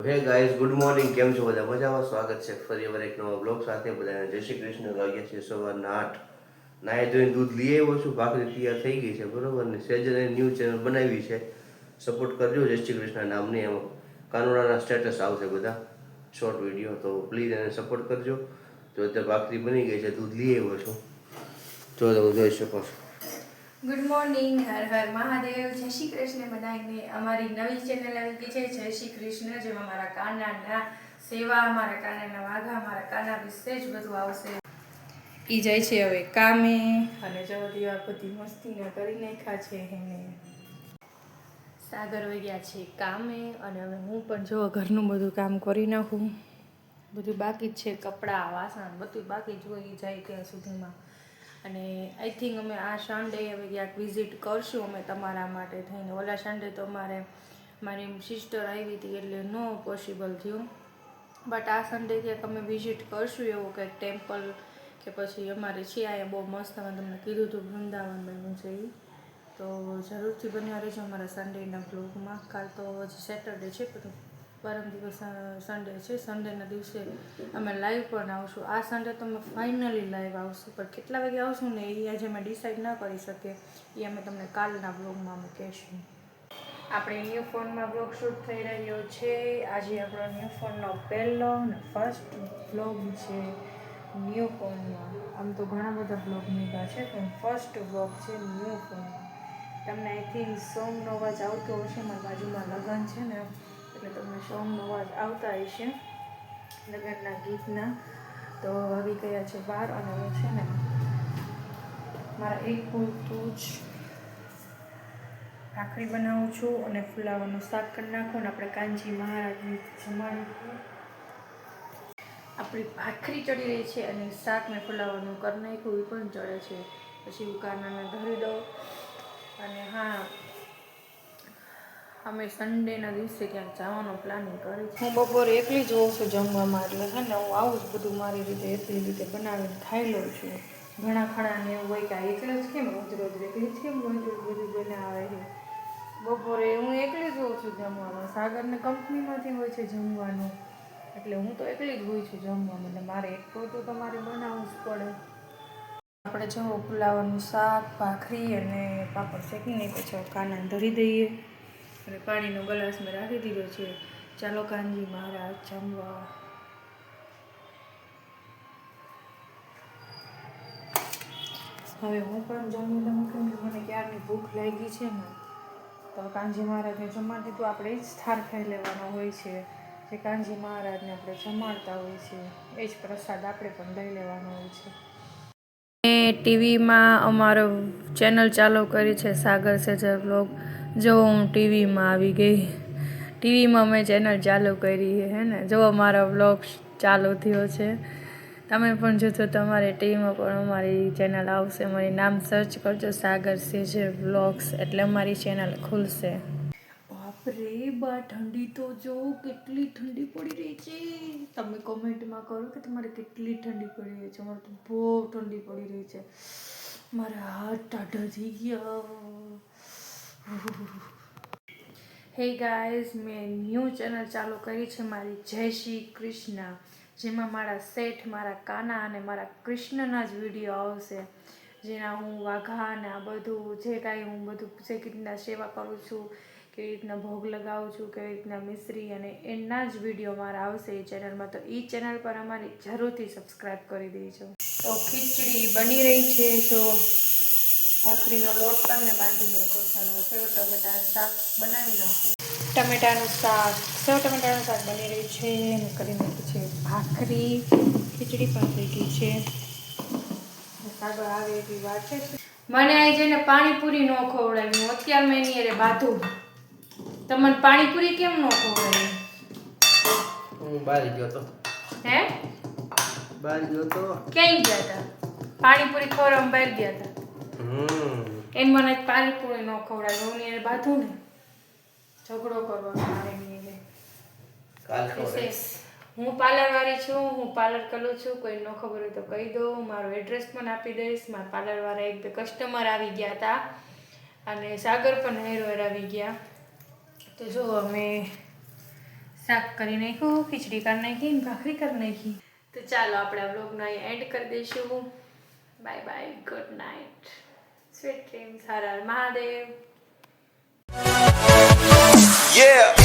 Hey guys, good morning. કેમ છો બધા? મજામાં? સ્વાગત છે ફરી વાર એક નવા બ્લોગ સાથે. બધાને જય શ્રી કૃષ્ણ. વાગ્યા છે સવારના 8. નાહી ધોઈને દૂધ લઈ આવ્યો છું. ભાખરી તૈયાર થઈ ગઈ છે, બરોબર ને? સેજને ન્યૂ ચેનલ બનાવી છે, સપોર્ટ કરજો. જય શ્રી કૃષ્ણ નામની એમ કાનુડાના સ્ટેટસ આવશે બધા શોર્ટ વિડીયો, તો પ્લીઝ એને સપોર્ટ કરજો. તો અત્યારે ભાખરી બની ગઈ છે, દૂધ લઈ આવ્યો છું, જો તમે જોઈ શકો છો. ગુડ મોર્નિંગ, હર હર મહાદેવ, જય શ્રી કૃષ્ણ બધાને. અમારી નવી ચેનલ આવી ગઈ છે જય શ્રી કૃષ્ણ, જેમાં મારા કાનાના સેવા, મારા કાનાના વાઘા, મારા કાના વિશે જ બધું આવશે. એ જાય છે હવે કામે, અને જો દીવા બધી મસ્તીને કરી નાખ્યા છે એને. સાગર વહી ગયા છે કામે, અને હવે હું પણ જો ઘરનું બધું કામ કરી નાખું. બધું બાકી જ છે, કપડાં વાસણ બધું બાકી જ હોય જાય ત્યાં સુધીમાં. અને આઈ થિંક અમે આ સન્ડે હવે ક્યાંક વિઝિટ કરશું અમે તમારા માટે થઈને. ઓલા સન્ડે તો મારી સિસ્ટર આવી હતી એટલે નો પોસિબલ થયું, બટ આ સન્ડે ક્યાંક અમે વિઝિટ કરશું એવું કંઈક ટેમ્પલ કે પછી અમારે છે અહીંયા બહુ મસ્ત. અમે તમને કીધું હતું વૃંદાવન બન્યું છે એ, તો જરૂરથી બન્યા રહેજો અમારા સન્ડેના બ્લોગમાં. કાલ તો હજી સેટરડે છે, બધું પરમ દિવસ સન્ડે છે. સન્ડેના દિવસે અમે લાઈવ પણ આવશું. આ સન્ડે તો અમે ફાઇનલી લાઈવ આવશું, પણ કેટલા વાગે આવશું ને એ આજે અમે ડિસાઈડ ના કરી શકીએ. એ અમે તમને કાલના બ્લોગમાં અમે કહેશું. આપણે ન્યૂ ફોનમાં બ્લોગ શૂટ થઈ રહ્યો છે. આજે આપણો ન્યૂ ફોનનો પહેલો અને ફર્સ્ટ બ્લોગ છે ન્યૂ ફોનમાં. આમ તો ઘણા બધા બ્લોગ મૂક્યા છે, પણ ફર્સ્ટ બ્લોગ છે ન્યૂ ફોનમાં. તમને આઈ થિંક સોંગનો અવાજ આવતો હશે, મારી બાજુમાં લગ્ન છે ને એટલે તમને સોંગનો અવાજ આવતા હશે, લગ્નના ગીતના. તો આવી ગયા છે બહાર, અને હું છે ને મારા એક પૂરતું જ ભાખરી બનાવું છું અને ફુલાવાનું શાક કરી નાખું, અને આપણે કાનજી મહારાજને જમાડીશું. આપણી ભાખરી ચડી રહી છે અને શાક ને ફુલાવાનું કરી નાખ્યું, એ પણ ચડે છે. પછી હું કાનાને ધરી દઉં. અને હા, અમે સન્ડેના દિવસે ક્યાંક જવાનો પ્લાનિંગ કરી છે. હું બપોરે એકલી જ હોઉં છું જમવામાં, એટલે છે ને હું આવું જ બધું મારી રીતે એકલી રીતે બનાવીને ખાઈ લઉં છું. ઘણા ખણાને એવું હોય કે આ એકલા જ કેમ રોજ રોજ એકલી જ કેમ રોજ રોજ બધું બનાવે છે. બપોરે હું એકલી જ હોઉં છું જમવામાં. સાગરને કંપનીમાંથી હોય છે જમવાનું, એટલે હું તો એકલી જ હોઉં છું જમવામાં. એટલે મારે એકલું તો મારે બનાવવું જ પડે. આપણે જો ફુલાવાનું શાક, ભાખરી અને પાપડ શેકીને પછી કાનાને ધરી દઈએ, અને પાણીનો ગ્લાસ મેં રાખી દીધો છે. ચાલો કાનજી મહારાજ જમવા. હવે હું પણ જમી લઉં, કેમ કે મને ક્યારની ભૂખ લાગી છે ને. તો કાનજી મહારાજને જમાડી દીધું. આપણે એ જ થાળ ખાઈ લેવાનો હોય છે જે કાનજી મહારાજને આપણે જમાડતા હોય છે, એ જ પ્રસાદ આપણે પણ લઈ લેવાનો હોય છે. ટીવીમાં અમારો ચેનલ ચાલુ કરી છે સાગર સેજર બ્લોગ. જો હું ટીવીમાં આવી ગઈ, ટીવીમાં મેં ચેનલ ચાલુ કરી હે ને. જો અમારો બ્લોગ ચાલુ થયો છે, તમે પણ જોશો તમારી ટીવીમાં પણ અમારી ચેનલ આવશે. મારી નામ સર્ચ કરજો સાગર સેજર બ્લોગ્સ, એટલે અમારી ચેનલ ખુલશે. બાપરે બા, ઠંડી તો જો કેટલી ઠંડી પડી રહી છે. તમે કોમેન્ટમાં કરો કે તમારે કેટલી ઠંડી પડી રહી છે. અમારે તો બહુ ઠંડી પડી રહી છે. મારા હાથ ટાઢા થઈ ગયા. હે ગાઈઝ, મેં ન્યૂ ચેનલ ચાલુ કરી છે મારી જય શ્રી કૃષ્ણ, જેમાં મારા શેઠ, મારા કાના અને મારા કૃષ્ણના જ વિડીયો આવશે. જેના હું વાઘા અને આ બધું જે કાંઈ હું બધું જે રીતના સેવા કરું છું, કેવી રીતના ભોગ લગાવું છું, કેવી રીતના મિશ્રી, અને એના જ વિડીયો મારા આવશે એ ચેનલમાં. તો એ ચેનલ પર અમારી જરૂરથી સબસ્ક્રાઈબ કરી દેજો. તો ખીચડી બની રહી છે, તો ભાખરીનો લોટ પણ મેં બાંધી નાખ્યો છે, અને સેવ ટમેટાનું શાક બનાવી નાખું. ટમેટાનું શાક, સેવ ટમેટાનું શાક બની રહ્યું છે, અને કરી નાખી છે ભાખરી. ખીચડી પણ થઈ ગઈ છે. સાગર આવે એટલી વાર છે. મને આવી જઈને પાણીપુરી ન ખવડાવી, હું અત્યારે મેં એની અરે બાધું. તમને પાણીપુરી કેમ ન ખવડાવી? હું બહાર ગયો તો. હે? બહાર ગયો તો. ક્યાં ગયા હતા? પાણીપુરી ખવડાવવા બહાર ગયા હતા. એને મને પાણીપુરી ન ખવડાવી, હું એને બાધું ને. ઝઘડો કરવાનો મારે નહીં. હું પાર્લરવાળી છું, હું પાર્લર કરું છું. કોઈ ન ખબર હોય તો કહી દો, મારું એડ્રેસ પણ આપી દઈશ. મારા પાર્લરવાળા એક બે કસ્ટમર આવી ગયા હતા, અને સાગર પણ હેરવેર આવી ગયા. તો જો અમે શાક કરી નાખ્યું, ખીચડી કરી નાખી, ભાખરી કરી નાખી. તો ચાલો આપણે આ વ્લોગનો અહીં એન્ડ કરી દઈશું. Bye bye, good night, sweet dreams, Har Har Mahadev. Yeah.